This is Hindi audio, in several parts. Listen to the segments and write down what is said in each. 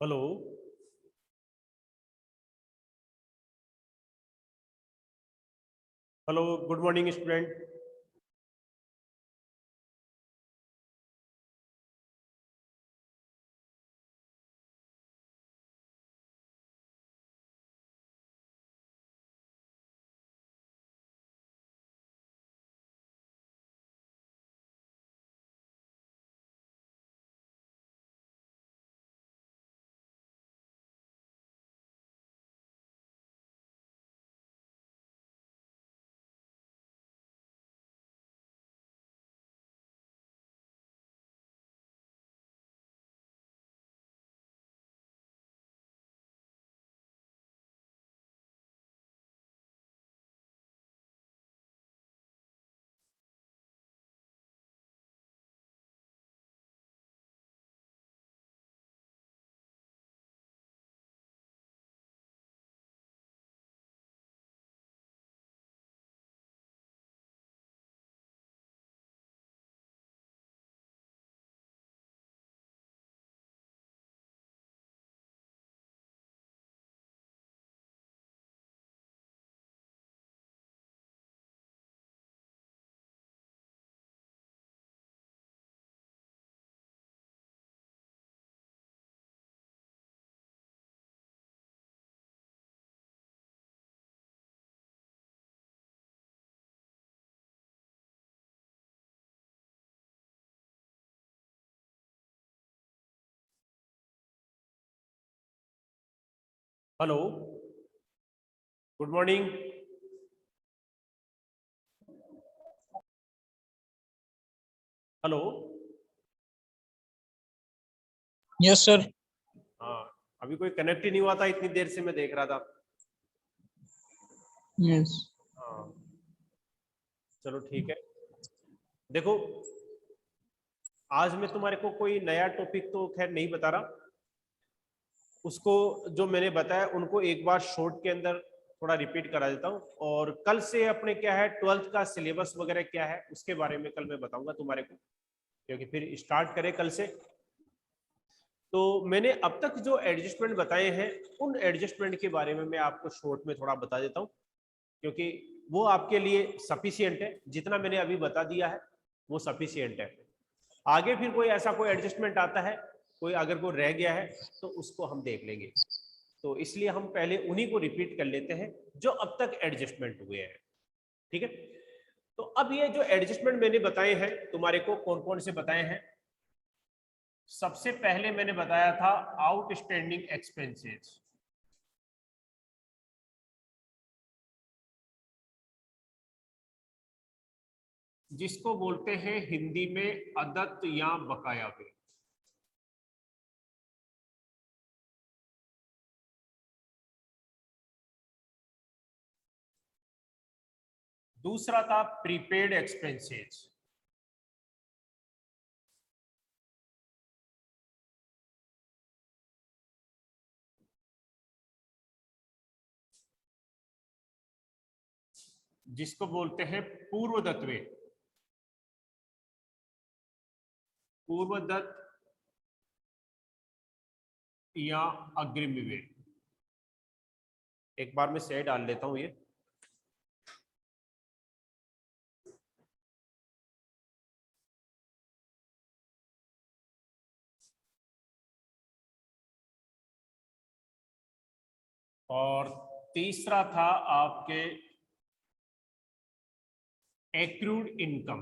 Hello. Hello, good morning student. Hello, good morning. Hello. Yes sir. हाँ, अभी कोई कनेक्ट ही नहीं हुआ था, इतनी देर से मैं देख रहा था। यस। हाँ, चलो ठीक है। देखो, आज मैं तुम्हारे को कोई नया टॉपिक तो खैर नहीं बता रहा। उसको जो मैंने बताया उनको एक बार शॉर्ट के अंदर थोड़ा रिपीट करा देता हूँ, और कल से अपने क्या है 12th का सिलेबस वगैरह क्या है उसके बारे में कल मैं बताऊंगा तुम्हारे को, क्योंकि फिर स्टार्ट करें कल से। तो मैंने अब तक जो एडजस्टमेंट बताए हैं उन एडजस्टमेंट के बारे में मैं आपको शॉर्ट में थोड़ा बता देता हूँ, क्योंकि वो आपके लिए सफिशियंट है। जितना मैंने अभी बता दिया है वो सफिशियंट है। आगे फिर कोई ऐसा कोई एडजस्टमेंट आता है, कोई अगर कोई रह गया है तो उसको हम देख लेंगे। तो इसलिए हम पहले उन्हीं को रिपीट कर लेते हैं जो अब तक एडजस्टमेंट हुए हैं। ठीक है। तो अब ये जो एडजस्टमेंट मैंने बताए हैं तुम्हारे को, कौन कौन से बताए हैं। सबसे पहले मैंने बताया था आउटस्टैंडिंग एक्सपेंसेस, जिसको बोलते हैं हिंदी में अदत्त या बकाया बिल। दूसरा था प्रीपेड एक्सपेंसेस, जिसको बोलते हैं पूर्वदत्त, पूर्वदत्त या अग्रिम विवेक। एक बार मैं सही डाल लेता हूं ये। और तीसरा था आपके एक्रूड इनकम,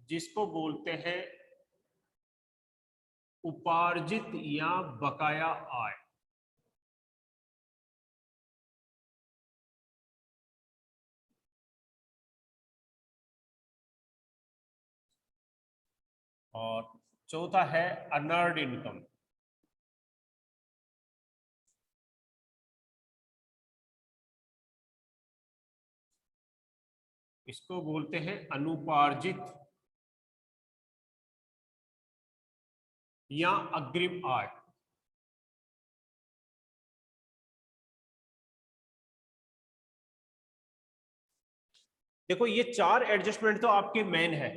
जिसको बोलते हैं उपार्जित या बकाया आय। और चौथा है अनर्ड इनकम, इसको बोलते हैं अनुपार्जित या अग्रिम आय। देखो, ये चार एडजस्टमेंट तो आपके मेन है।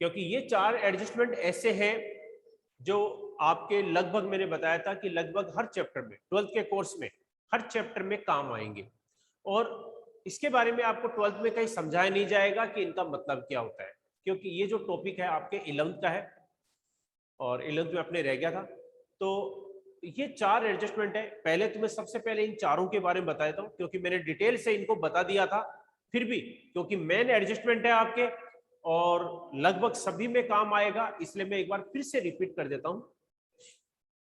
क्योंकि ये 4 एडजस्टमेंट ऐसे हैं जो आपके लगभग मैंने बताया था कि लगभग हर चैप्टर में 12th के कोर्स में हर चैप्टर में काम आएंगे, और इसके बारे में आपको 12th में कहीं समझाया नहीं जाएगा कि इनका मतलब क्या होता है, क्योंकि ये जो टॉपिक है आपके 11th का है और 11th में अपने रह गया था। तो ये 4 एडजस्टमेंट है। पहले तो मैं सबसे पहले इन चारों के बारे में बता देता हूँ, क्योंकि मैंने डिटेल से इनको बता दिया था, फिर भी क्योंकि मेन एडजस्टमेंट है आपके और लगभग सभी में काम आएगा, इसलिए मैं एक बार फिर से रिपीट कर देता हूं।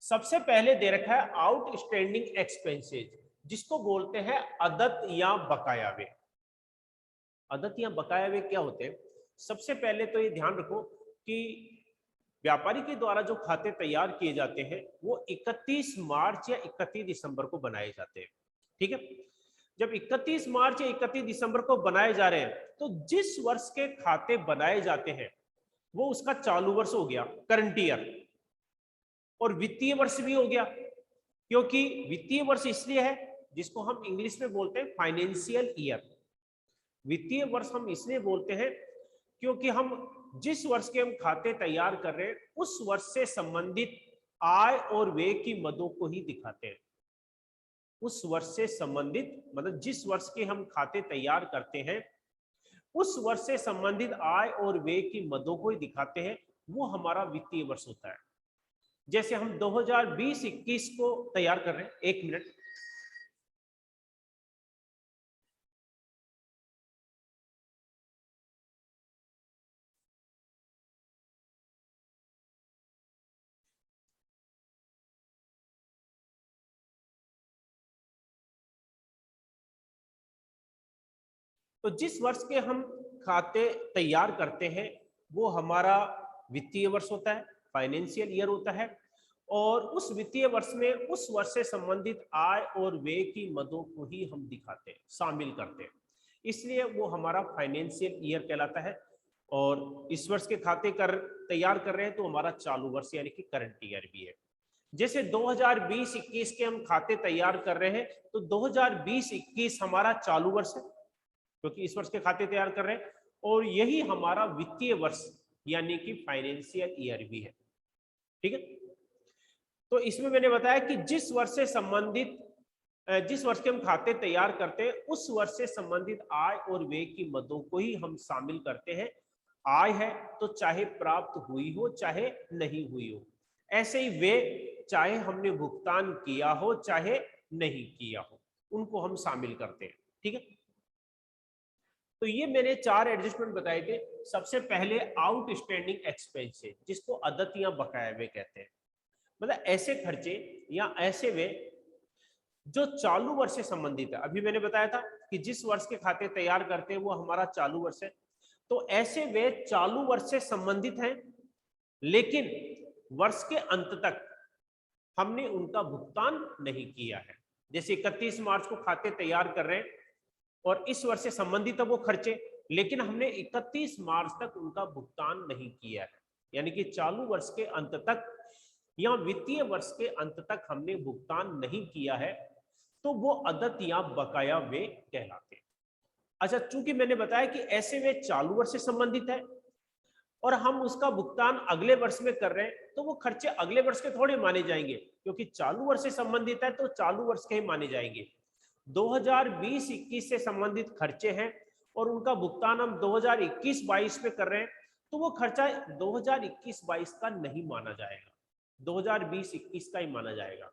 सबसे पहले दे रखा है आउटस्टैंडिंग एक्सपेंसेस, जिसको बोलते हैं अदत या बकाया व्यय। अदत या बकाया व्यय क्या होते हैं? सबसे पहले तो ये ध्यान रखो कि व्यापारी के द्वारा जो खाते तैयार किए जाते हैं वो 31 मार्च या 31 दिसंबर को बनाए जाते हैं। ठीक है, जब 31 मार्च या 31 दिसंबर को बनाए जा रहे हैं तो जिस वर्ष के खाते बनाए जाते हैं वो उसका चालू वर्ष हो गया, करंट ईयर, और वित्तीय वर्ष भी हो गया, क्योंकि वित्तीय वर्ष इसलिए है जिसको हम इंग्लिश में बोलते हैं फाइनेंशियल ईयर। वित्तीय वर्ष हम इसलिए बोलते हैं क्योंकि हम जिस वर्ष के हम खाते तैयार कर रहे हैं उस वर्ष से संबंधित आय और व्यय की मदों को ही दिखाते हैं। उस वर्ष से संबंधित मतलब जिस वर्ष के हम खाते तैयार करते हैं उस वर्ष से संबंधित आय और व्यय की मदों को ही दिखाते हैं, वो हमारा वित्तीय वर्ष होता है। जैसे हम 2020-21 को तैयार कर रहे हैं, एक मिनट, तो जिस वर्ष के हम खाते तैयार करते हैं वो हमारा वित्तीय वर्ष होता है, फाइनेंशियल ईयर होता है, और उस वित्तीय वर्ष में उस वर्ष से संबंधित आय और व्यय की मदों को ही हम दिखाते हैं, शामिल करते हैं, इसलिए वो हमारा फाइनेंशियल ईयर कहलाता है। और इस वर्ष के खाते तैयार कर रहे हैं तो हमारा चालू वर्ष यानी कि करंट ईयर भी है। जैसे 2020-21 के हम खाते तैयार कर रहे हैं तो 2020-21 हमारा चालू वर्ष है क्योंकि इस वर्ष के खाते तैयार कर रहे हैं, और यही हमारा वित्तीय वर्ष यानी कि फाइनेंशियल ईयर भी है। ठीक है, तो इसमें मैंने बताया कि जिस वर्ष से संबंधित जिस वर्ष के हम खाते तैयार करते हैं उस वर्ष से संबंधित आय और व्यय की मदों को ही हम शामिल करते हैं। आय है तो चाहे प्राप्त हुई हो चाहे नहीं हुई हो, ऐसे ही व्यय चाहे हमने भुगतान किया हो चाहे नहीं किया हो, उनको हम शामिल करते हैं। ठीक है, तो ये मैंने 4 एडजस्टमेंट बताए थे। सबसे पहले आउटस्टैंडिंग एक्सपेंसेस, जिसको अदत या बकाया व्यय कहते हैं, मतलब ऐसे खर्चे या ऐसे व्यय जो चालू वर्ष से संबंधित है। अभी मैंने बताया था कि जिस वर्ष के खाते तैयार करते हैं वो हमारा चालू वर्ष है, तो ऐसे व्यय चालू वर्ष से संबंधित हैं लेकिन वर्ष के अंत तक हमने उनका भुगतान नहीं किया है। जैसे 31 मार्च को खाते तैयार कर रहे हैं और इस वर्ष से संबंधित है वो खर्चे, लेकिन हमने 31 मार्च तक उनका भुगतान नहीं किया है, यानी कि चालू वर्ष के अंत तक या वित्तीय वर्ष के अंत तक हमने भुगतान नहीं किया है, तो वो अदत या बकाया व्यय कहलाते हैं। अच्छा, चूंकि मैंने बताया कि ऐसे व्यय चालू वर्ष से संबंधित है और हम उसका भुगतान अगले वर्ष में कर रहे हैं, तो वो खर्चे अगले वर्ष के थोड़े माने जाएंगे, क्योंकि चालू वर्ष से संबंधित है तो चालू वर्ष के ही माने जाएंगे। 2020-21 से संबंधित खर्चे हैं और उनका भुगतान हम 2021-22 में कर रहे हैं, तो वो खर्चा 2021-22 का नहीं माना जाएगा, 2020-21 का ही माना जाएगा।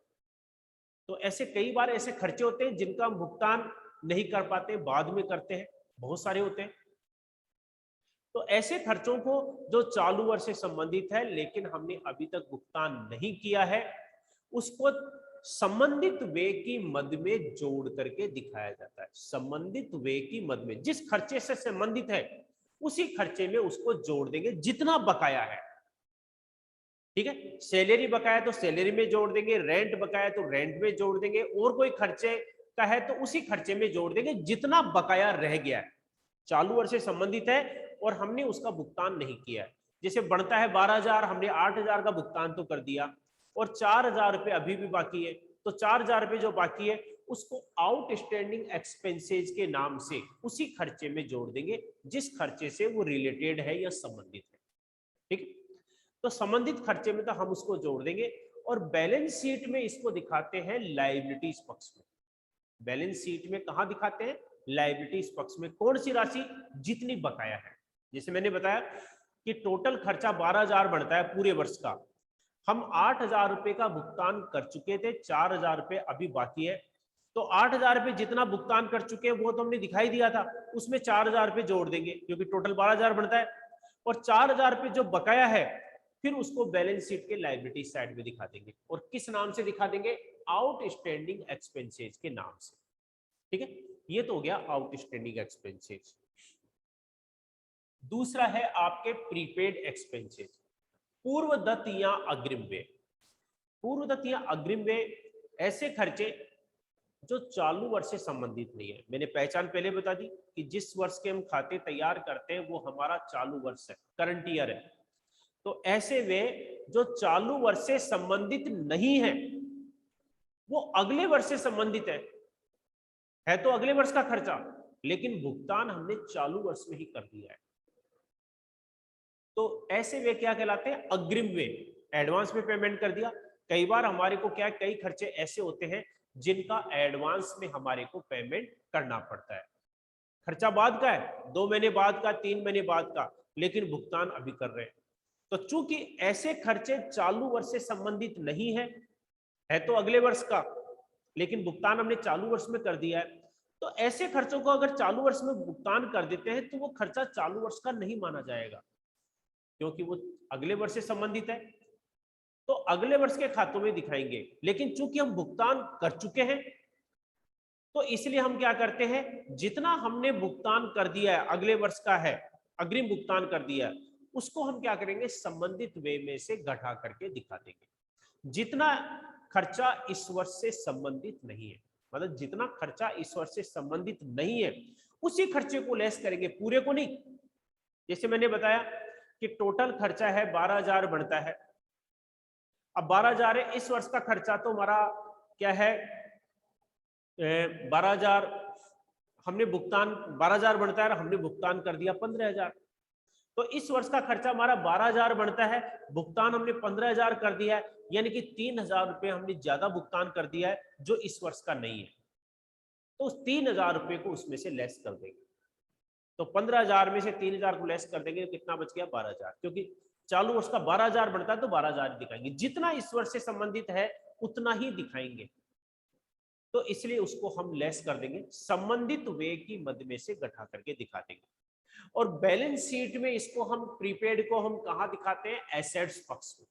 तो ऐसे कई बार ऐसे खर्चे होते हैं जिनका हम भुगतान नहीं कर पाते, बाद में करते हैं, बहुत सारे होते हैं। तो ऐसे खर्चों को जो चालू वर्ष से संबंधित है लेकिन हमने अभी तक भुगतान नहीं किया है, उसको संबंधित व्यय की मद में जोड़ करके दिखाया जाता है। संबंधित व्यय की मद में जिस खर्चे से संबंधित है उसी खर्चे में उसको जोड़ देंगे जितना बकाया है। ठीक है, सैलरी बकाया तो सैलरी में जोड़ देंगे, रेंट बकाया तो रेंट में जोड़ देंगे, और कोई खर्चे का है तो उसी खर्चे में जोड़ देंगे जितना बकाया रह गया है, चालू वर्ष से संबंधित है और हमने उसका भुगतान नहीं किया है। जैसे बनता है 12,000, हमने 8,000 का भुगतान तो कर दिया और 4,000 रुपए अभी भी बाकी है, तो 4,000 रुपए जो बाकी है उसको आउटस्टैंडिंग एक्सपेंसेस के नाम से उसी खर्चे में जोड़ देंगे जिस खर्चे से वो रिलेटेड है या संबंधित है। ठीक। तो संबंधित खर्चे में तो हम उसको जोड़ देंगे और बैलेंस शीट में इसको दिखाते हैं लायबिलिटीज पक्ष में। बैलेंस शीट में कहां दिखाते हैं? लायबिलिटीज पक्ष में। कौन सी राशि? जितनी बकाया है। जैसे मैंने बताया कि टोटल खर्चा 12,000 बनता है पूरे वर्ष का, हम 8,000 रुपए का भुगतान कर चुके थे, 4,000 रुपए अभी बाकी है। तो 8,000 रुपए जितना भुगतान कर चुके हैं वो तो हमने दिखाई दिया था, उसमें 4,000 रुपए जोड़ देंगे क्योंकि टोटल 12,000 बनता है, और 4,000 रुपए जो बकाया है फिर उसको बैलेंस शीट के लायबिलिटी साइड में दिखा देंगे। और किस नाम से दिखा देंगे? आउटस्टैंडिंग एक्सपेंसेस के नाम से। ठीक है, ये तो हो गया आउटस्टैंडिंग एक्सपेंसेस। दूसरा है आपके प्रीपेड एक्सपेंसेस, पूर्व दत्त या अग्रिम व्यय। पूर्व दत्त या अग्रिम व्यय ऐसे खर्चे जो चालू वर्ष से संबंधित नहीं है। मैंने पहचान पहले बता दी कि जिस वर्ष के हम खाते तैयार करते हैं वो हमारा चालू वर्ष है, करंट ईयर है। तो ऐसे वे जो चालू वर्ष से संबंधित नहीं है, वो अगले वर्ष से संबंधित है तो अगले वर्ष का खर्चा, लेकिन भुगतान हमने चालू वर्ष में ही कर दिया है। तो ऐसे वे क्या कहलाते हैं? अग्रिम वे। एडवांस में पेमेंट कर दिया। कई बार हमारे को क्या है, कई खर्चे ऐसे होते हैं जिनका एडवांस में हमारे को पेमेंट करना पड़ता है। खर्चा बाद का है, 2 महीने बाद का, 3 महीने बाद का, लेकिन भुगतान अभी कर रहे हैं। तो चूंकि ऐसे खर्चे चालू वर्ष से संबंधित नहीं है तो अगले वर्ष का, लेकिन भुगतान हमने चालू वर्ष में कर दिया है, तो ऐसे खर्चों को अगर चालू वर्ष में भुगतान कर देते हैं तो वो खर्चा चालू वर्ष का नहीं माना जाएगा, क्योंकि वो अगले वर्ष से संबंधित है। तो अगले वर्ष के खातों में दिखाएंगे, लेकिन चूंकि हम भुगतान कर चुके हैं तो इसलिए हम क्या करते हैं, जितना हमने भुगतान कर दिया है अगले वर्ष का है, अग्रिम भुगतान कर दिया है, उसको हम क्या करेंगे, संबंधित वे में से घटा करके दिखा देंगे। जितना खर्चा इस वर्ष से संबंधित नहीं है, मतलब जितना खर्चा इस वर्ष से संबंधित नहीं है उसी खर्चे को लेस करेंगे, पूरे को नहीं। जैसे मैंने बताया कि टोटल खर्चा है 12,000 बनता है। अब 12,000 है, इस वर्ष का खर्चा तो हमारा क्या है, 12,000 हमने भुगतान, 12,000 बनता है और हमने भुगतान कर दिया 15,000। तो इस वर्ष का खर्चा हमारा 12,000 बनता है, भुगतान हमने 15,000 कर दिया है, यानी कि 3,000 रुपए हमने ज्यादा भुगतान कर दिया है जो इस वर्ष का नहीं है। तो उस 3,000 रुपए को उसमें से लेस कर देंगे। तो 15,000 में से 3,000 को लेस कर देंगे, कितना बच गया? 12,000। क्योंकि चालू वर्ष का 12,000 बनता है तो 12,000 दिखाएंगे, जितना इस वर्ष से संबंधित है उतना ही दिखाएंगे। तो इसलिए उसको हम लेस कर देंगे, संबंधित व्यय की मद में से घटा करके दिखा देंगे। और बैलेंस शीट में इसको हम प्रीपेड को हम कहां दिखाते हैं? एसेट्स पक्ष में।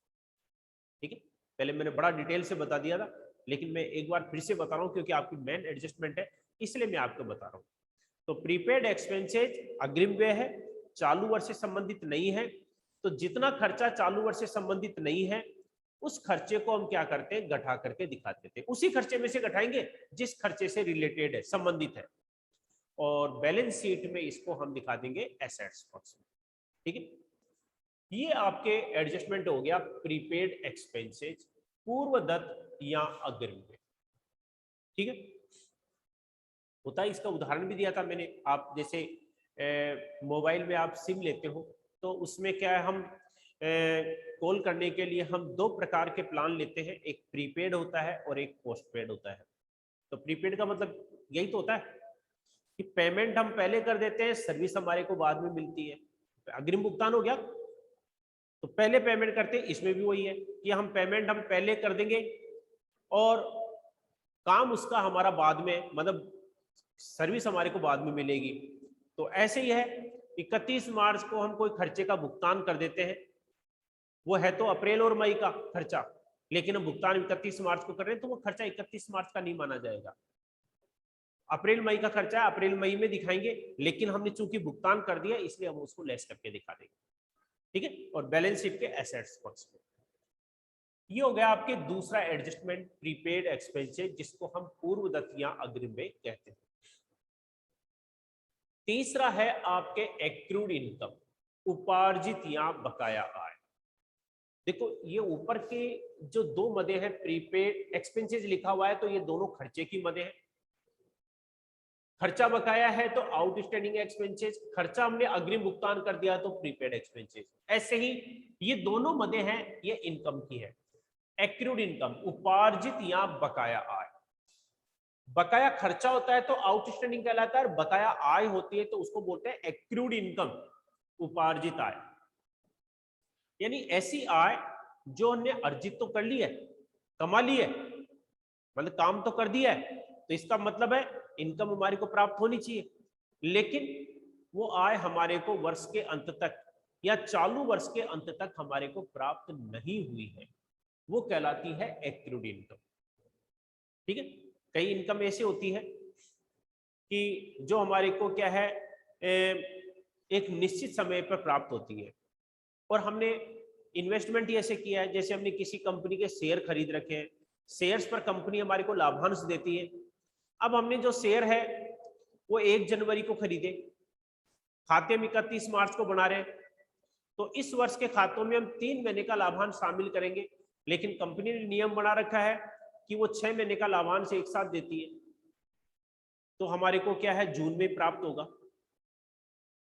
ठीक है, पहले मैंने बड़ा डिटेल से बता दिया था, लेकिन मैं एक बार फिर से बता रहा हूं क्योंकि आपकी मेन एडजस्टमेंट है, इसलिए मैं आपको बता रहा हूं। तो प्रीपेड एक्सपेंसेज अग्रिम व्यय है, चालू वर्ष से संबंधित नहीं है। तो जितना खर्चा चालू वर्ष से संबंधित नहीं है उस खर्चे को हम क्या करते हैं, घटा करके दिखाते थे। उसी खर्चे में से घटाएंगे जिस खर्चे से रिलेटेड है, संबंधित है। और बैलेंस शीट में इसको हम दिखा देंगे एसेट्स पक्ष में। ठीक है, ये आपके एडजस्टमेंट हो गया प्रीपेड एक्सपेंसेज, पूर्व दत्त या अग्रिम व्यय। ठीक है, होता है, इसका उदाहरण भी दिया था मैंने। आप जैसे मोबाइल में आप सिम लेते हो तो उसमें क्या है, हम कॉल करने के लिए हम 2 प्रकार के प्लान लेते हैं, एक प्रीपेड होता है और एक पोस्टपेड होता है। तो प्रीपेड का मतलब यही तो होता है कि पेमेंट हम पहले कर देते हैं, सर्विस हमारे को बाद में मिलती है। अग्रिम भुगतान हो गया तो पहले पेमेंट करते हैं, इसमें भी वही है कि हम पेमेंट हम पहले कर देंगे और काम उसका हमारा बाद में, मतलब सर्विस हमारे को बाद में मिलेगी। तो ऐसे ही है, 31 मार्च को हम कोई खर्चे का भुगतान कर देते हैं, वो है तो अप्रैल और मई का खर्चा, लेकिन हम भुगतान 31 मार्च को कर रहे हैं तो वो खर्चा 31 मार्च का नहीं माना जाएगा। अप्रैल मई का खर्चा है, अप्रैल मई में दिखाएंगे, लेकिन हमने चूंकि भुगतान कर दिया इसलिए हम उसको लेस करके दिखा देंगे। ठीक है, और बैलेंस शीट के एसेट्स पक्ष में। ये हो गया आपके दूसरा एडजस्टमेंट, प्रीपेड एक्सपेंसेस, जिसको हम पूर्व दत्त या अग्रिम व्यय कहते हैं। तीसरा है आपके एक्रूड इनकम, उपार्जित या बकाया आय। देखो ये ऊपर के जो 2 मदे हैं, प्रीपेड एक्सपेंसेस लिखा हुआ है तो ये दोनों खर्चे की मदे हैं, खर्चा बकाया है तो आउटस्टैंडिंग एक्सपेंसेस, खर्चा हमने अग्रिम भुगतान कर दिया तो प्रीपेड एक्सपेंसेस। ऐसे ही ये दोनों मदें हैं, ये इनकम की है। एक्रूड इनकम, उपार्जित या बकाया आय। बकाया खर्चा होता है तो आउटस्टैंडिंग कहलाता है, और बकाया आय होती है तो उसको बोलते हैं एक्रूड इनकम, उपार्जित आय। यानी ऐसी आय जो हमने अर्जित तो कर ली है, कमा ली है, मतलब काम तो कर दिया है, तो इसका मतलब है इनकम हमारे को प्राप्त होनी चाहिए, लेकिन वो आय हमारे को वर्ष के अंत तक या चालू वर्ष के अंत तक हमारे को प्राप्त नहीं हुई है, वो कहलाती है एक्रूड इनकम। ठीक है, कई इनकम ऐसी होती है कि जो हमारे को क्या है, एक निश्चित समय पर प्राप्त होती है, और हमने इन्वेस्टमेंट ऐसे किया है, जैसे हमने किसी कंपनी के शेयर खरीद रखे हैं, शेयर्स पर कंपनी हमारे को लाभांश देती है। अब हमने जो शेयर है वो 1 जनवरी को खरीदे, खाते में 31 मार्च को बना रहे हैं, तो इस वर्ष के खातों में हम 3 महीने का लाभांश शामिल करेंगे, लेकिन कंपनी ने नियम बना रखा है कि वो 6 महीने का लाभांश एक साथ देती है, तो हमारे को क्या है, जून में प्राप्त होगा।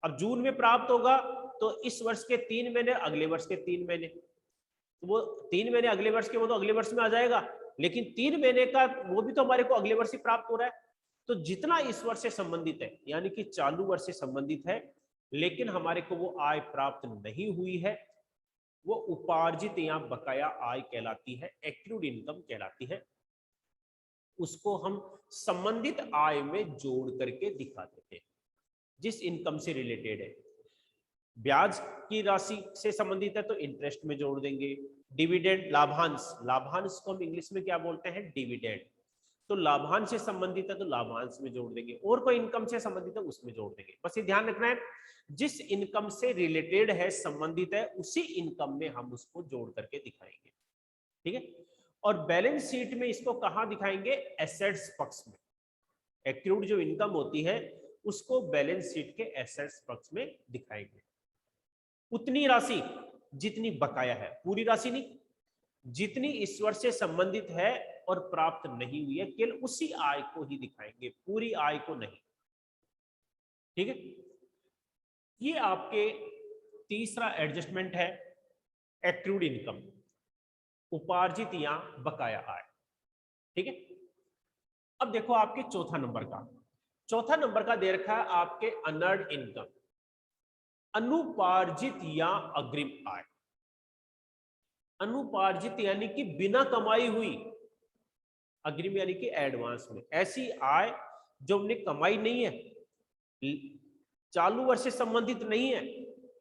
अब जून में प्राप्त होगा तो इस वर्ष के 3 महीने, अगले वर्ष के 3 महीने, तो वो 3 महीने अगले वर्ष के, वो तो अगले वर्ष में आ जाएगा, लेकिन 3 महीने का वो भी तो हमारे को अगले वर्ष ही प्राप्त हो रहा है। तो जितना इस वर्ष से संबंधित है, यानी कि चालू वर्ष से संबंधित है, लेकिन हमारे को वो आय प्राप्त नहीं हुई है, वो उपार्जित या बकाया आय कहलाती है, एक्रूड इनकम कहलाती है। उसको हम संबंधित आय में जोड़ करके दिखा देते हैं, जिस इनकम से रिलेटेड है। ब्याज की राशि से संबंधित है तो इंटरेस्ट में जोड़ देंगे। डिविडेंड, लाभांश, लाभांश को हम इंग्लिश में क्या बोलते हैं, डिविडेंड, तो लाभांश से संबंधित है तो लाभांश में जोड़ देंगे, और कोई इनकम से संबंधित है उसमें जोड़ देंगे। बस ये ध्यान रखना है, जिस इनकम से रिलेटेड है, संबंधित है, उसी इनकम में हम उसको जोड़ करके दिखाएंगे। ठीक है, और बैलेंस शीट में इसको कहां दिखाएंगे, एसेट्स पक्ष में। एक्रूड जो इनकम होती है उसको बैलेंस शीट के एसेट्स पक्ष में दिखाएंगे। उतनी राशि जितनी बकाया है, पूरी राशि नहीं, जितनी इस वर्ष से संबंधित है और प्राप्त नहीं हुई है, केवल उसी आय को ही दिखाएंगे, पूरी आय को नहीं। ठीक है, ये आपके तीसरा एडजस्टमेंट है, एक्रूड इनकम, उपार्जित या बकाया आय। ठीक है, अब देखो आपके चौथा नंबर का दे रखा है आपके अनअर्न्ड इनकम, अनुपार्जित या अग्रिम आय। अनुपार्जित यानी कि बिना कमाई हुई, अग्रिम यानी कि एडवांस में, ऐसी आय जो हमने कमाई नहीं है, चालू वर्ष से संबंधित नहीं है,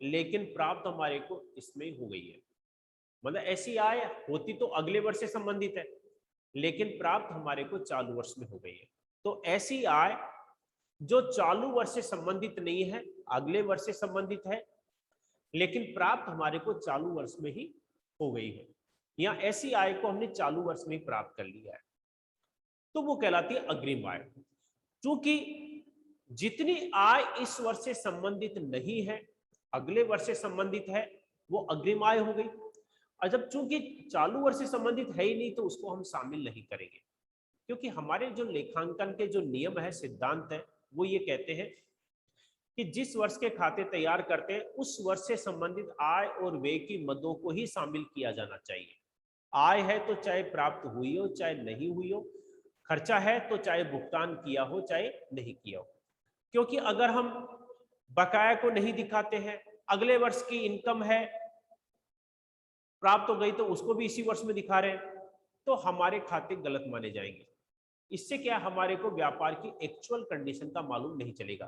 लेकिन प्राप्त हमारे को इसमें हो गई है। मतलब ऐसी आय होती तो अगले वर्ष से संबंधित है, लेकिन प्राप्त हमारे को चालू वर्ष में हो गई है। तो ऐसी आय जो चालू वर्ष से संबंधित नहीं है, अगले वर्ष से संबंधित है, लेकिन प्राप्त हमारे को चालू वर्ष में ही हो गई है, या ऐसी आय को हमने चालू वर्ष में ही प्राप्त कर लिया है, तो वो कहलाती है अग्रिम आय। क्योंकि जितनी आय इस वर्ष से संबंधित नहीं है, अगले वर्ष से संबंधित है, वो अग्रिम आय हो गई। और जब चूंकि चालू वर्ष से संबंधित है ही नहीं, तो उसको हम शामिल नहीं करेंगे, क्योंकि हमारे जो लेखांकन के जो नियम है, सिद्धांत है, वो ये कहते हैं कि जिस वर्ष के खाते तैयार करते हैं, उस वर्ष से संबंधित आय और व्यय की मदों को ही शामिल किया जाना चाहिए। आय है तो चाहे प्राप्त हुई हो चाहे नहीं हुई हो, खर्चा है तो चाहे भुगतान किया हो चाहे नहीं किया हो। क्योंकि अगर हम बकाया को नहीं दिखाते हैं, अगले वर्ष की इनकम है, प्राप्त हो गई तो उसको भी इसी वर्ष में दिखा रहे हैं, तो हमारे खाते गलत माने जाएंगे। इससे क्या, हमारे को व्यापार की एक्चुअल कंडीशन का मालूम नहीं चलेगा,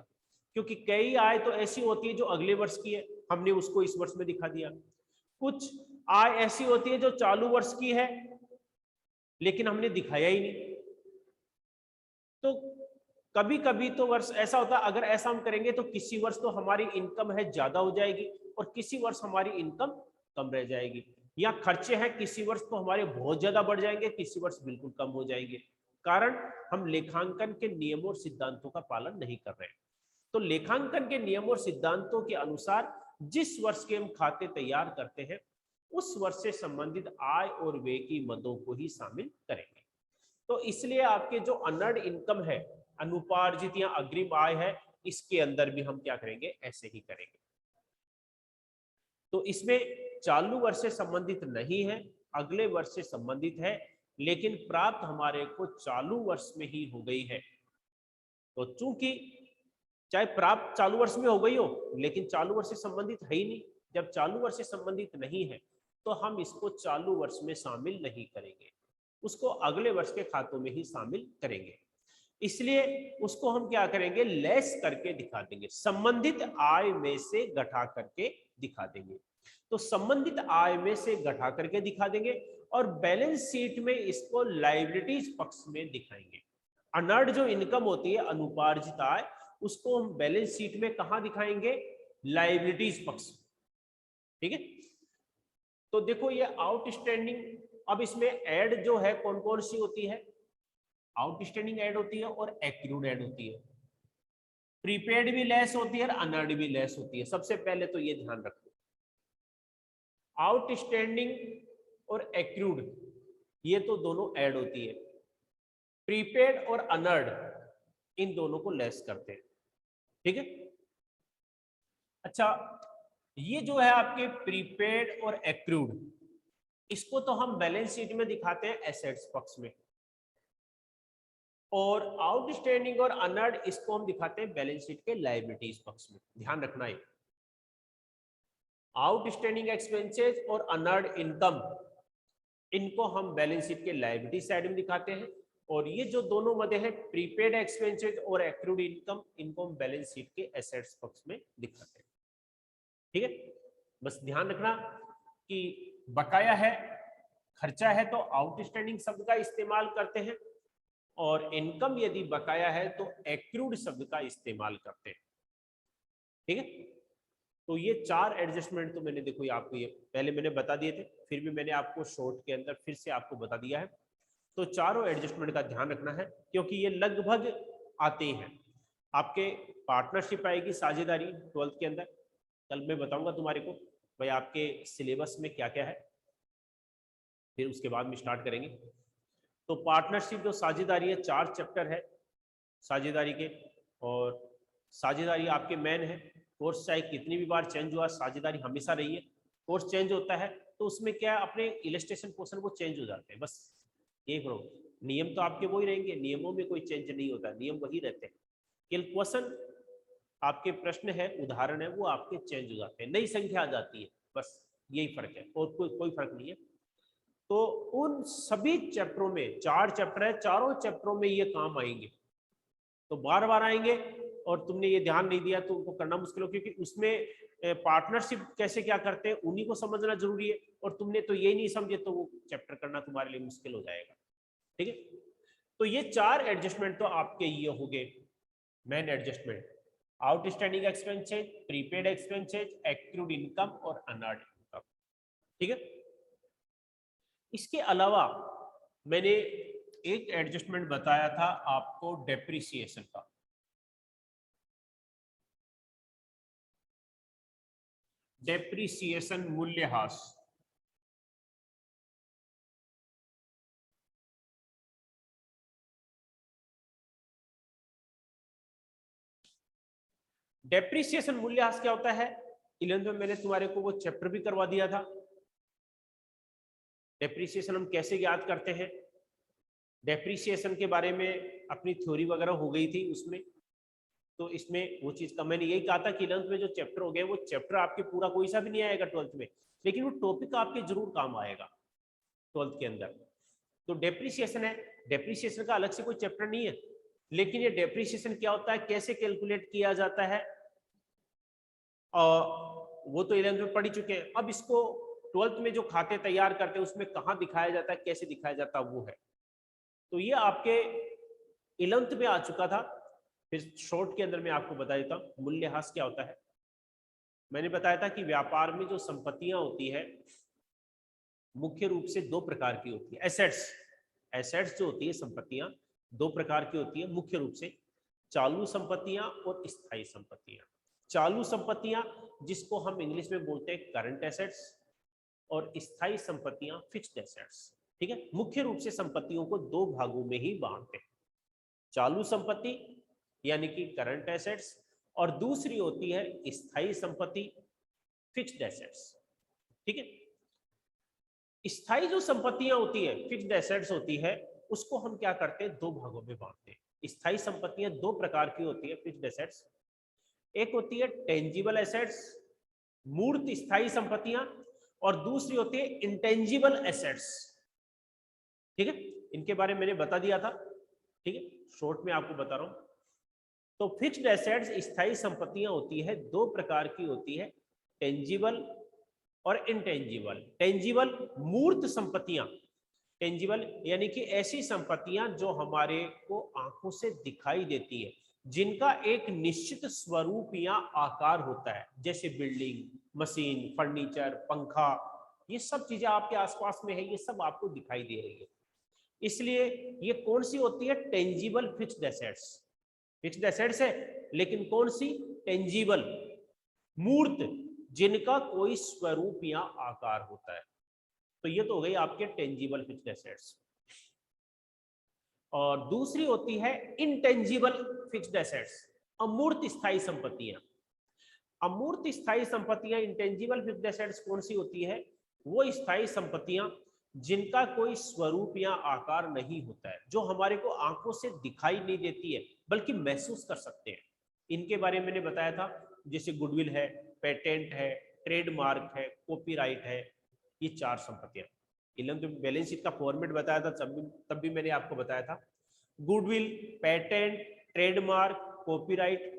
क्योंकि कई आय तो ऐसी होती है जो अगले वर्ष की है, हमने उसको इस वर्ष में दिखा दिया। कुछ आय ऐसी होती है जो चालू वर्ष की है, लेकिन हमने दिखाया ही नहीं। तो कभी कभी तो वर्ष ऐसा होता है, अगर ऐसा हम करेंगे तो किसी वर्ष तो हमारी इनकम है ज्यादा हो जाएगी और किसी वर्ष हमारी इनकम कम रह जाएगी, या खर्चे हैं किसी वर्ष तो हमारे बहुत ज्यादा बढ़ जाएंगे, किसी वर्ष बिल्कुल कम हो जाएंगे, कारण हम लेखांकन के नियमों और सिद्धांतों का पालन नहीं कर रहे हैं। तो लेखांकन के नियमों और सिद्धांतों के अनुसार जिस वर्ष के हम खाते तैयार करते हैं, उस वर्ष से संबंधित आय और व्यय की मदों को ही शामिल करेंगे। तो इसलिए आपके जो अनअर्न्ड इनकम है अनुपार्जित या अग्रिम आय है, इसके अंदर भी हम क्या करेंगे, ऐसे ही करेंगे। तो इसमें चालू वर्ष से संबंधित नहीं है, अगले वर्ष से संबंधित है, लेकिन प्राप्त हमारे को चालू वर्ष में ही हो गई है। तो चूंकि चाहे प्राप्त चालू वर्ष में हो गई हो, लेकिन चालू वर्ष से संबंधित है ही नहीं, जब चालू वर्ष से संबंधित नहीं है तो हम इसको चालू वर्ष में शामिल नहीं करेंगे, उसको अगले वर्ष के खातों में ही शामिल करेंगे। इसलिए उसको हम क्या करेंगे, लेस करके दिखा देंगे, संबंधित आय में से घटा करके दिखा देंगे। तो संबंधित आय में से घटा करके दिखा देंगे और बैलेंस शीट में इसको लायबिलिटीज पक्ष में दिखाएंगे। अनर्ड जो इनकम होती है, अनुपार्जित आय, उसको हम बैलेंस शीट में कहां दिखाएंगे, लायबिलिटीज पक्ष। ठीक है, तो देखो ये आउटस्टैंडिंग, अब इसमें ऐड जो है कौन कौन सी होती है, आउटस्टैंडिंग ऐड होती है और एक्रूड ऐड होती है। प्रीपेड भी लेस होती है और अनर्ड भी लेस होती है। सबसे पहले तो ये ध्यान रखो, आउटस्टैंडिंग और एक्रूड ये तो दोनों ऐड होती है, प्रीपेड और अनर्ड इन दोनों को लेस करते हैं। ठीक है, अच्छा ये जो है आपके प्रीपेड और एक्रूड, इसको तो हम बैलेंस शीट में दिखाते हैं एसेट्स पक्ष में, और आउटस्टैंडिंग और अनर्ड इसको हम दिखाते हैं बैलेंस शीट के लायबिलिटीज पक्ष में। ध्यान रखना है, आउटस्टैंडिंग एक्सपेंसेस और अनर्ड इनकम, इनको हम बैलेंस शीट के लायबिलिटी साइड में दिखाते हैं, और ये जो दोनों मदे हैं प्रीपेड एक्सपेंसेस और एक्रूड इनकम, इनको हम बैलेंस शीट के एसेट्स पक्ष में दिखाते हैं। ठीक है, बस ध्यान रखना कि बकाया है, खर्चा है तो आउटस्टैंडिंग शब्द का इस्तेमाल करते हैं, और इनकम यदि बकाया है तो एक्रूड शब्द का इस्तेमाल करते हैं। ठीक है, तो ये चार एडजस्टमेंट तो मैंने देखो ये आपको ये पहले मैंने बता दिए थे, फिर भी मैंने आपको शॉर्ट के अंदर फिर से आपको बता दिया है। तो चारों एडजस्टमेंट का ध्यान रखना है, क्योंकि ये लगभग आते हैं। आपके पार्टनरशिप आएगी, साझेदारी 12th के अंदर, कल मैं बताऊंगा तुम्हारे को भाई आपके सिलेबस में क्या क्या है, फिर उसके बाद में स्टार्ट करेंगे। तो पार्टनरशिप जो साझेदारी है, 4 चैप्टर है साझेदारी के, और साझेदारी आपके मेन है। कोर्स चाहे कितनी भी बार चेंज हुआ, साझेदारी हमेशा रही है। कोर्स चेंज होता है तो उसमें क्या अपने इलस्ट्रेशन पोर्शन वो चेंज हो जाते हैं, बस यही प्रॉब्लम। नियम तो आपके वही रहेंगे, नियमों में कोई चेंज नहीं होता, नियम वही रहते हैं। केवल क्वेश्चन आपके प्रश्न है, उदाहरण है, वो आपके चेंज हो जाते हैं, नई संख्या आ जाती है, बस यही फर्क है, और कोई फर्क नहीं है। तो उन सभी चैप्टरों में, 4 चैप्टर है, चारों चैप्टरों में ये काम आएंगे, तो बार बार आएंगे, और तुमने ये ध्यान नहीं दिया तो उनको करना मुश्किल हो, क्योंकि उसमें पार्टनरशिप कैसे क्या करते हैं उन्हीं को समझना जरूरी है, और तुमने तो ये नहीं समझे तो वो चैप्टर करना तुम्हारे लिए मुश्किल हो जाएगा। ठीक है, तो ये 4 एडजस्टमेंट तो आपके ये हो गए main adjustment, outstanding expenses, prepaid expenses, accrued income और अनअर्न्ड इनकम। ठीक है, इसके अलावा मैंने एक एडजस्टमेंट बताया था आपको डेप्रिसिएशन का। डेप्रिसिएशन मूल्यह्रास, डेप्रिसिएशन मूल्यह्रास क्या होता है, 11th में मैंने तुम्हारे को वो चैप्टर भी करवा दिया था। डेप्रिसिएशन हम कैसे याद करते हैं, डेप्रिसिएशन के बारे में अपनी थ्योरी वगैरह हो गई थी उसमें, तो इसमें वो चीज का मैंने यही कहा था कि 11th में जो चैप्टर हो गए वो चैप्टर आपके पूरा कोई सा भी नहीं आएगा 12th में, लेकिन वो टॉपिक आपके जरूर काम आएगा 12th के अंदर। तो डेप्रिसिएशन है, डेप्रिसिएशन का अलग से कोई चैप्टर नहीं है, लेकिन ये डेप्रिसिएशन क्या होता है, कैसे कैलकुलेट किया जाता है, वो तो 11th में पढ़ ही चुके हैं। अब इसको 12th में जो खाते तैयार करते हैं उसमें कहाँ दिखाया जाता है, कैसे दिखाया जाता है, वो है। तो ये आपके 11th में आ चुका था। फिर शॉर्ट के अंदर मैं आपको बता देता हूँ मूल्यह्रास क्या होता है। मैंने बताया था कि व्यापार में जो संपत्तियां होती है मुख्य रूप से 2 प्रकार की होती है। एसेट्स, एसेट्स जो होती है संपत्तियां 2 प्रकार की होती है मुख्य रूप से, चालू संपत्तियां और स्थायी संपत्तियां। चालू संपत्तियां जिसको हम इंग्लिश में बोलते हैं करंट एसेट्स, और स्थायी संपत्तियां फिक्स्ड एसेट्स। ठीक है, मुख्य रूप से संपत्तियों को 2 भागों में ही बांटते हैं। चालू संपत्ति यानी कि करंट एसेट्स, और दूसरी होती है स्थायी संपत्ति, फिक्स्ड एसेट्स। ठीक है, स्थायी जो संपत्तियां होती है, फिक्स्ड एसेट्स होती है, उसको हम क्या करते हैं, दो भागों में बांटते हैं। स्थायी संपत्तियां दो प्रकार की होती है, फिक्स्ड एसेट्स। एक होती है टेंजिबल एसेट्स, मूर्त स्थायी संपत्तियां, और दूसरी होती है इंटेंजिबल एसेट्स। ठीक है, इनके बारे में मैंने बता दिया था। ठीक है, शॉर्ट में आपको बता रहा हूं। तो फिक्स्ड एसेट्स स्थायी संपत्तियां होती है, दो प्रकार की होती है, टेंजिबल और इंटेंजिबल। टेंजिबल मूर्त संपत्तियां, टेंजिबल यानी कि ऐसी संपत्तियां जो हमारे को आंखों से दिखाई देती है, जिनका एक निश्चित स्वरूप या आकार होता है, जैसे बिल्डिंग, मशीन, फर्नीचर, पंखा, ये सब चीजें आपके आसपास में है, ये सब आपको दिखाई दे रही है। इसलिए ये कौन सी होती है, tangible fixed assets. Fixed assets है लेकिन कौन सी, टेंजिबल, मूर्त, जिनका कोई स्वरूप या आकार होता है। तो ये तो हो गई आपके टेंजिबल फिक्स्ड एसेट्स। और दूसरी होती है इंटेंजिबल फिक्स्ड एसेट्स, अमूर्त स्थायी संपत्तियां। अमूर्त स्थायी संपत्तियां, इंटेंजिबल फिक्स्ड एसेट्स कौन सी होती है, वो स्थायी संपत्तियां जिनका कोई स्वरूप या आकार नहीं होता है, जो हमारे को आंखों से दिखाई नहीं देती है बल्कि महसूस कर सकते हैं। इनके बारे में मैंने बताया था, जैसे गुडविल है, पेटेंट है, ट्रेडमार्क है, कॉपीराइट है, ये चार संपत्तियां। इन्होंने तो बैलेंस शीट का फॉर्मेट बताया था, तब भी मैंने आपको बताया था। गुडविल, पेटेंट, ट्रेडमार्क, कॉपीराइट,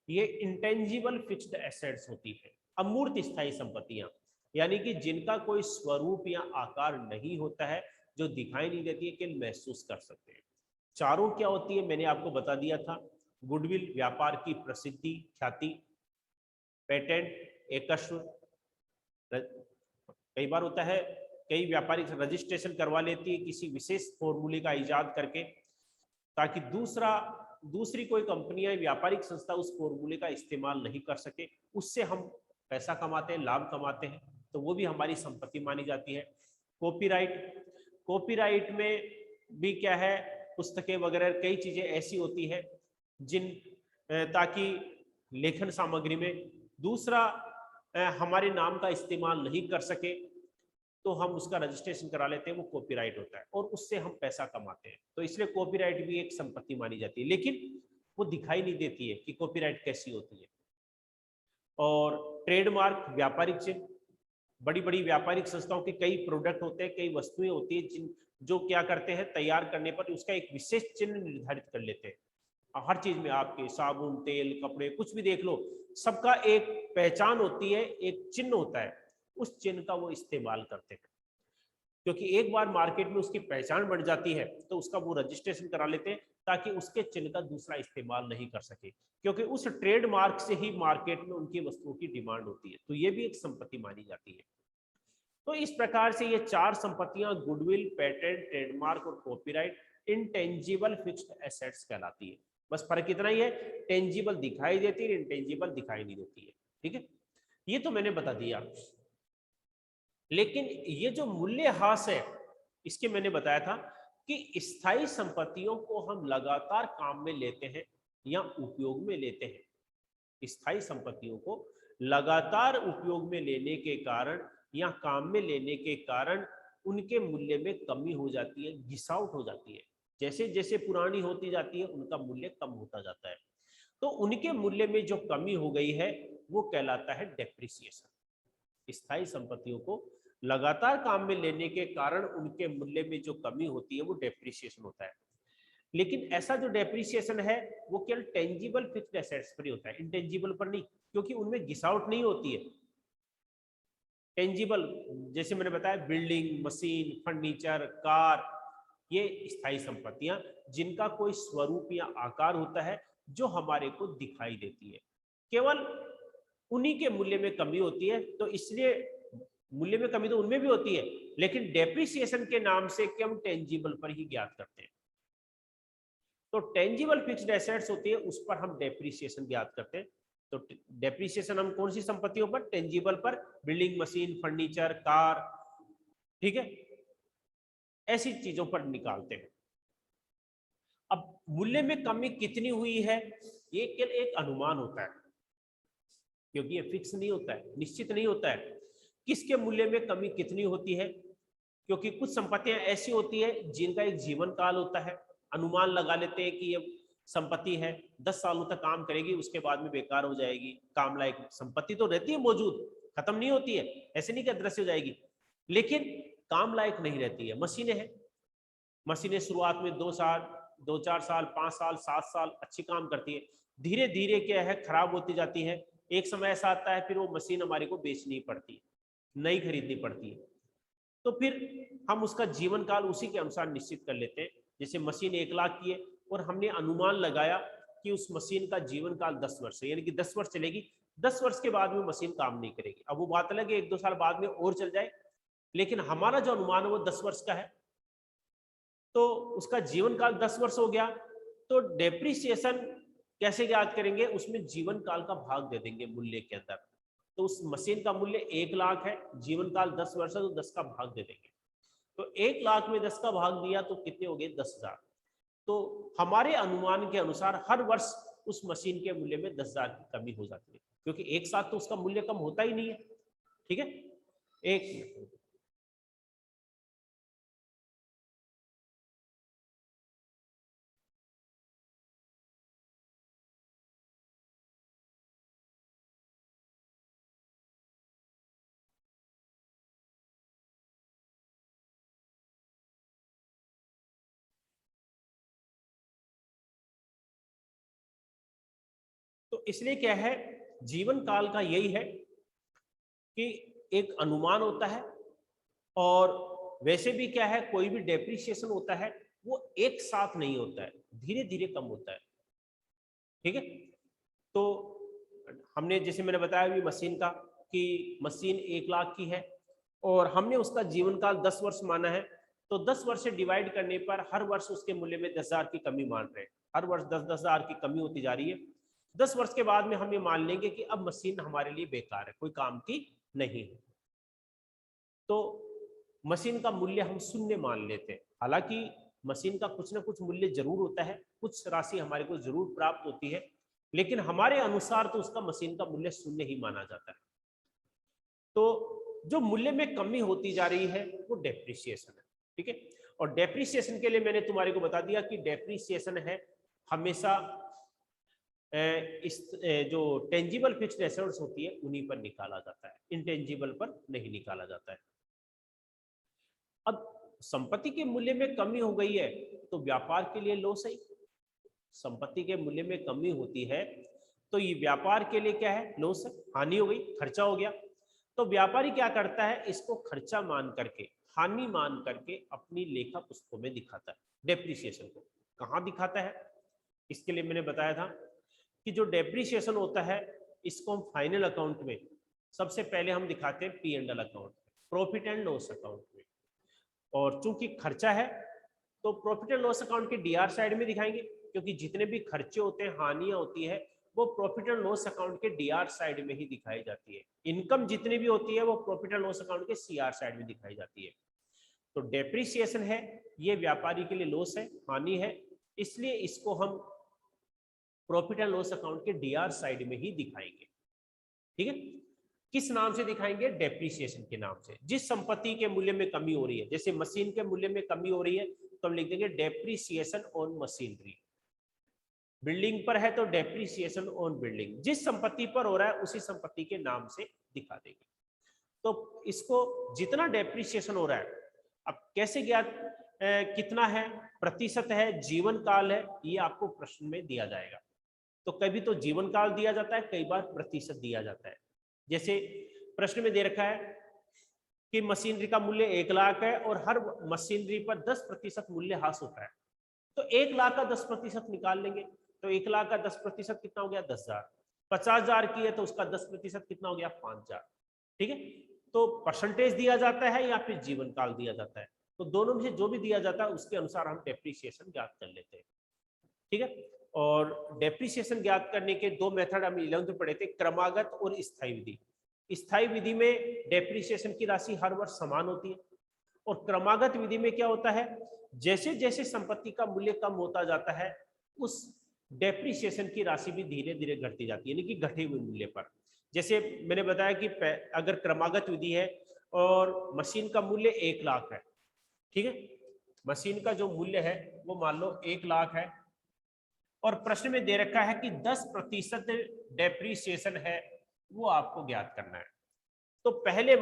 ये इंटेंजिबल फिक्स्ड एसेट्स होती है, अमूर्त स्थायी संपत्तियां, यानी कि जिनका कोई स्वरूप या आकार नहीं होता है, जो दिखाई नहीं देती है, केवल महसूस कर सकते हैं। चारों क्या होती है मैंने आपको बता दिया था। गुडविल व्यापार की प्रसिद्धि, ख्याति। पेटेंट एकस्व, कई बार होता है कई व्यापारिक रजिस्ट्रेशन करवा लेती है किसी विशेष फॉर्मूले का इजाद करके, ताकि दूसरी कोई कंपनी या व्यापारिक संस्था उस फॉर्मूले का इस्तेमाल नहीं कर सके, उससे हम पैसा कमाते हैं, लाभ कमाते हैं, तो वो भी हमारी संपत्ति मानी जाती है। कॉपीराइट, कॉपीराइट में भी क्या है, पुस्तकें वगैरह कई चीजें ऐसी होती है जिन ताकि लेखन सामग्री में दूसरा हमारे नाम का इस्तेमाल नहीं कर सके, तो हम उसका रजिस्ट्रेशन करा लेते हैं, वो कॉपीराइट होता है, और उससे हम पैसा कमाते हैं। तो इसलिए कॉपीराइट भी एक संपत्ति मानी जाती है, लेकिन वो दिखाई नहीं देती है कि कॉपीराइट कैसी होती है। और ट्रेडमार्क, व्यापारिक चिन्ह, बड़ी बड़ी व्यापारिक संस्थाओं के कई प्रोडक्ट होते हैं, कई वस्तुएं होती है जो क्या करते हैं, तैयार करने पर उसका एक विशेष चिन्ह निर्धारित कर लेते हैं। हर चीज में आपके साबुन, तेल, कपड़े, कुछ भी देख लो, सबका एक पहचान होती है, एक चिन्ह होता है, उस चिन्ह का वो इस्तेमाल करते हैं। क्योंकि एक बार मार्केट में उसकी पहचान बढ़ जाती है तो उसका वो रजिस्ट्रेशन करा लेते हैं, ताकि उसके चिन्ह का दूसरा इस्तेमाल नहीं कर सके, क्योंकि उस ट्रेडमार्क से ही मार्केट में उनकी वस्तुओं की डिमांड होती है। तो ये भी एक संपत्ति मानी जाती है। तो इस प्रकार से ये चार संपत्तियां, गुडविल, पेटेंट, ट्रेडमार्क और कॉपीराइट, इंटेंजिबल फिक्स्ड एसेट्स कहलाती है। बस फर्क इतना ही है, टेंजिबल दिखाई देती है, इंटेंजिबल दिखाई नहीं देती है। ठीक है, ये तो मैंने बता दिया। लेकिन ये जो मूल्यह्रास है, इसके मैंने बताया था कि स्थायी संपत्तियों को हम लगातार काम में लेते हैं या उपयोग में लेते हैं। स्थायी संपत्तियों को लगातार उपयोग में लेने के कारण या काम में लेने के कारण उनके मूल्य में कमी हो जाती है, घिसावट हो जाती है। जैसे जैसे पुरानी होती जाती है, उनका मूल्य कम होता जाता है। तो उनके मूल्य में जो कमी हो गई है, वो कहलाता है डेप्रिसिएशन। स्थायी संपत्तियों को लगातार काम में लेने के कारण उनके मूल्य में जो कमी होती है, वो डेप्रिसिएशन होता है। लेकिन ऐसा जो डेप्रिसिएशन है, वो केवल टेंजिबल फिक्स्ड एसेट्स पर ही होता है, इंटेंजिबल पर नहीं, क्योंकि उनमें घिसावट नहीं होती है। टेंजिबल, जैसे मैंने बताया, बिल्डिंग, मशीन, फर्नीचर, कार, ये स्थायी संपत्तियां जिनका कोई स्वरूप या आकार होता है, जो हमारे को दिखाई देती है, केवल उन्हीं के मूल्य में कमी होती है। तो इसलिए मूल्य में कमी तो उनमें भी होती है, लेकिन डेप्रिसिएशन के नाम से कि हम टेंजिबल पर ही ज्ञात करते हैं। तो टेंजिबल फिक्स्ड एसेट्स होती है, उस पर हम डेप्रिसिएशन ज्ञात करते हैं। तो डेप्रिसिएशन हम कौन सी संपत्तियों पर, टेंजिबल पर, बिल्डिंग, मशीन, फर्नीचर, कार, ठीक है, ऐसी चीजों पर निकालते हैं। अब मूल्य में कमी कितनी हुई है ये केवल एक अनुमान होता है, क्योंकि ये फिक्स नहीं होता है, निश्चित नहीं होता है किसके मूल्य में कमी कितनी होती है, क्योंकि कुछ संपत्तियां ऐसी होती है जिनका एक जीवन काल होता है। अनुमान लगा लेते हैं कि ये संपत्ति है 10 सालों तक काम करेगी, उसके बाद में बेकार हो जाएगी। काम लायक संपत्ति तो रहती है मौजूद, खत्म नहीं होती है, ऐसे नहीं कि अदृश्य हो जाएगी, लेकिन काम लायक नहीं रहती है। मशीनें हैं, मशीनें शुरुआत में 2 साल 2-4 साल 5 साल 7 साल अच्छी काम करती है, धीरे धीरे क्या है खराब होती जाती है। एक समय ऐसा आता है फिर वो मशीन हमारे को बेचनी पड़ती है, नई खरीदनी पड़ती है, तो फिर हम उसका जीवन काल उसी के अनुसार निश्चित कर लेते हैं। जैसे मशीन 1 लाख की है और हमने अनुमान लगाया कि उस मशीन का जीवन काल 10 वर्ष है, यानी कि 10 वर्ष चलेगी, 10 वर्ष के बाद में मशीन काम नहीं करेगी। अब वो बात अलग है 1-2 साल बाद में और चल जाए, लेकिन हमारा जो अनुमान है वो 10 वर्ष का है, तो उसका जीवन काल 10 वर्ष हो गया। तो डेप्रिसिएशन कैसे याद करेंगे, उसमें जीवन काल का भाग दे देंगे मूल्य के अंदर। तो उस मशीन का मूल्य 1 लाख है, जीवन काल 10 वर्ष है, तो 10 का भाग दे देंगे। तो 1 लाख में 10 का भाग दिया तो कितने हो गए 10,000। तो हमारे अनुमान के अनुसार हर वर्ष उस मशीन के मूल्य में 10,000 की कमी हो जाती है, क्योंकि एक साथ तो उसका मूल्य कम होता ही नहीं है। ठीक है, एक मिनट। तो इसलिए क्या है, जीवन काल का यही है कि एक अनुमान होता है, और वैसे भी क्या है कोई भी डेप्रिसिएशन होता है वो एक साथ नहीं होता है, धीरे धीरे कम होता है। ठीक है, तो हमने जैसे मैंने बताया अभी मशीन का कि मशीन 1 लाख की है और हमने उसका जीवन काल 10 वर्ष माना है, तो 10 वर्ष से डिवाइड करने पर हर वर्ष उसके मूल्य में 10,000 की कमी मान रहे हैं, हर वर्ष 10,000 की कमी होती जा रही है। 10 वर्ष के बाद में हम ये मान लेंगे कि अब मशीन हमारे लिए बेकार है, कोई काम की नहीं है, तो मशीन का मूल्य हम शून्य मान लेते हैं। हालांकि मशीन का कुछ ना कुछ मूल्य जरूर होता है, कुछ राशि हमारे को जरूर प्राप्त होती है, लेकिन हमारे अनुसार तो उसका मशीन का मूल्य शून्य ही माना जाता है। तो जो मूल्य में कमी होती जा रही है वो डेप्रिसिएशन है। ठीक है, और डेप्रिसिएशन के लिए मैंने तुम्हारे को बता दिया कि डेप्रिसिएशन है हमेशा इस जो टेंजिबल फिक्स्ड एसेट्स होती है उन्हीं पर निकाला जाता है, इंटेंजिबल पर नहीं निकाला जाता है। अब संपत्ति के मूल्य में कमी हो गई है तो व्यापार के लिए लॉस है। संपत्ति के मूल्य में कमी होती है तो ये व्यापार के लिए क्या है, लॉस है, हानि हो गई, खर्चा हो गया। तो व्यापारी क्या करता है, इसको खर्चा मान करके, हानि मान करके अपनी लेखा पुस्तकों में दिखाता है। डेप्रिसिएशन को कहाँ दिखाता है, इसके लिए मैंने बताया था कि जो डेप्रिसिएशन होता है इसको हम फाइनल अकाउंट में सबसे पहले हम दिखाते हैं P&L account, profit and loss account में। और चूंकि खर्चा है तो प्रॉफिट एंड लॉस अकाउंट के DR साइड में दिखाएंगे, क्योंकि जितने भी खर्चे होते हैं, हानियां होती है, वो प्रॉफिट एंड लॉस अकाउंट के DR साइड में ही दिखाई जाती है। इनकम जितनी भी होती है वो प्रॉफिट एंड लॉस अकाउंट के CR साइड में दिखाई जाती है। तो डेप्रिसिएशन है ये व्यापारी के लिए लॉस है, हानि है, इसलिए इसको हम प्रॉफिट एंड लॉस अकाउंट के DR साइड में ही दिखाएंगे। ठीक है, किस नाम से दिखाएंगे, डेप्रिसिएशन के नाम से। जिस संपत्ति के मूल्य में कमी हो रही है, जैसे मशीन के मूल्य में कमी हो रही है तो हम लिख देंगे डेप्रिसिएशन ऑन मशीनरी। बिल्डिंग पर है तो डेप्रिसिएशन ऑन बिल्डिंग, जिस संपत्ति पर हो रहा है उसी संपत्ति के नाम से दिखा देंगे। तो इसको जितना डेप्रिसिएशन हो रहा है, अब कैसे ज्ञात कितना है, प्रतिशत है, जीवन काल है, ये आपको प्रश्न में दिया जाएगा। तो कभी तो जीवन काल दिया जाता है, कई बार प्रतिशत दिया जाता है। जैसे प्रश्न में दे रखा है कि मशीनरी का मूल्य 1 लाख है और हर मशीनरी पर 10% मूल्य ह्रास होता है, तो 1 लाख का 10% निकाल लेंगे। तो 1 लाख का 10% कितना हो गया, 10,000। 50,000 की है तो उसका 10% कितना हो गया, 5,000। ठीक है, तो परसेंटेज दिया जाता है या फिर जीवन काल दिया जाता है, तो दोनों में से जो भी दिया जाता है उसके अनुसार हम डेप्रिसिएशन ज्ञात कर लेते हैं। ठीक है, और डेप्रिसिएशन ज्ञात करने के 2 मेथड हम 11th में पढ़े थे, क्रमागत और स्थायी विधि। स्थायी विधि में डेप्रिसिएशन की राशि हर वर्ष समान होती है, और क्रमागत विधि में क्या होता है, जैसे जैसे संपत्ति का मूल्य कम होता जाता है उस डेप्रिसिएशन की राशि भी धीरे धीरे घटती जाती है, यानी कि घटे हुए मूल्य पर। जैसे मैंने बताया कि अगर क्रमागत विधि है और मशीन का मूल्य 1 लाख है, ठीक है, मशीन का जो मूल्य है वो मान लो 1 लाख है, और प्रश्न में दे रखा है कि 10% डेप्रिसिएशन है वो आपको ज्ञात करना है। तो पहले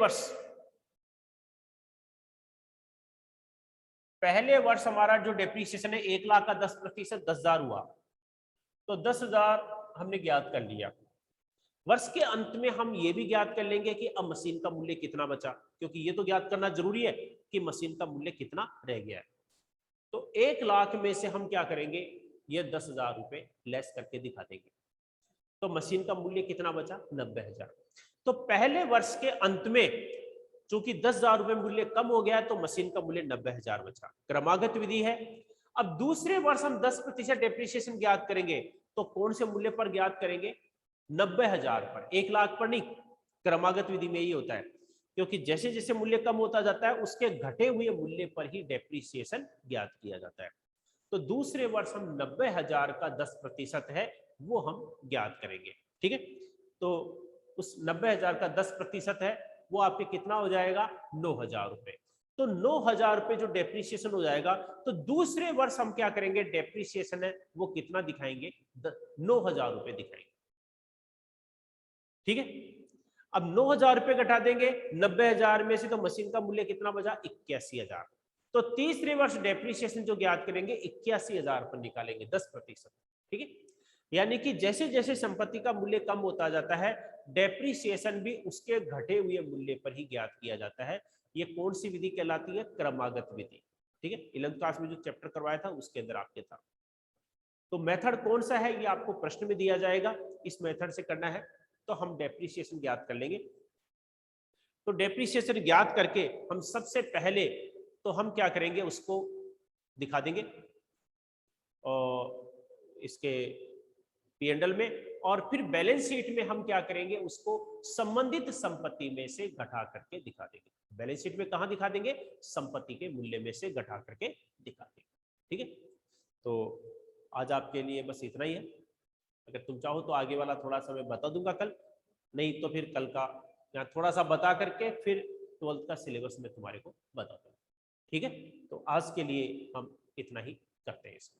वर्ष हमारा जो डेप्रिसिएशन है 1 लाख का 10%, 10,000 हुआ, तो 10,000 हमने ज्ञात कर लिया। वर्ष के अंत में हम ये भी ज्ञात कर लेंगे कि अब मशीन का मूल्य कितना बचा, क्योंकि ये तो ज्ञात करना जरूरी है कि मशीन का मूल्य कितना रह गया है। तो 1 लाख में से हम क्या करेंगे, ये 10,000 रुपए लेस करके दिखा देंगे। तो मशीन का मूल्य कितना बचा, 90,000। तो पहले वर्ष के अंत में चूंकि 10,000 रुपए मूल्य कम हो गया, तो मशीन का मूल्य 90,000 बचा। क्रमागत विधि है। अब दूसरे वर्ष हम 10% डेप्रिसिएशन ज्ञात करेंगे, तो कौन से मूल्य पर ज्ञात करेंगे, 90,000 पर, 1 लाख पर नहीं। क्रमागत विधि में ही होता है, क्योंकि जैसे जैसे मूल्य कम होता जाता है उसके घटे हुए मूल्य पर ही डेप्रिसिएशन ज्ञात किया जाता है। तो दूसरे वर्ष हम 90,000 का 10% है वो हम ज्ञात करेंगे, ठीक है। तो उस 90,000 का 10% है वो आपके कितना हो जाएगा, 9,000 रुपए। तो 9,000 रुपए जो डेप्रिसिएशन हो जाएगा, तो दूसरे वर्ष हम क्या करेंगे, डेप्रिसिएशन है वो कितना दिखाएंगे, 9,000 रुपए दिखाएंगे, ठीक है। अब 9,000 रुपए घटा देंगे 90,000 में से, तो मशीन का मूल्य कितना बचा, 81,000। तो तीसरे वर्ष डेप्रिसिएशन जो ज्ञात करेंगे 81,000 पर निकालेंगे 10%, ठीक है। यानी कि जैसे जैसे संपत्ति का मूल्य कम होता जाता है, डेप्रिसिएशन भी उसके घटे हुए मूल्य पर ही ज्ञात किया जाता है। ये कौन सी विधि कहलाती है, क्रमागत विधि, ठीक है। 11th क्लास में जो चैप्टर करवाया था उसके अंदर आपके था। तो मेथड कौन सा है ये आपको प्रश्न में दिया जाएगा, इस मेथड से करना है। तो हम डेप्रिसिएशन ज्ञात कर लेंगे। तो डेप्रिसिएशन ज्ञात करके हम सबसे पहले तो हम क्या करेंगे, उसको दिखा देंगे और इसके P&L में, और फिर बैलेंस शीट में हम क्या करेंगे, उसको संबंधित संपत्ति में से घटा करके दिखा देंगे। बैलेंस शीट में कहां दिखा देंगे, संपत्ति के मूल्य में से घटा करके दिखा देंगे, ठीक है। तो आज आपके लिए बस इतना ही है। अगर तुम चाहो तो आगे वाला थोड़ा सा मैं बता दूंगा कल, नहीं तो फिर कल का यहाँ थोड़ा सा बता करके फिर 12th का सिलेबस में तुम्हारे को बता दूंगा, ठीक है। तो आज के लिए हम इतना ही करते हैं इसमें।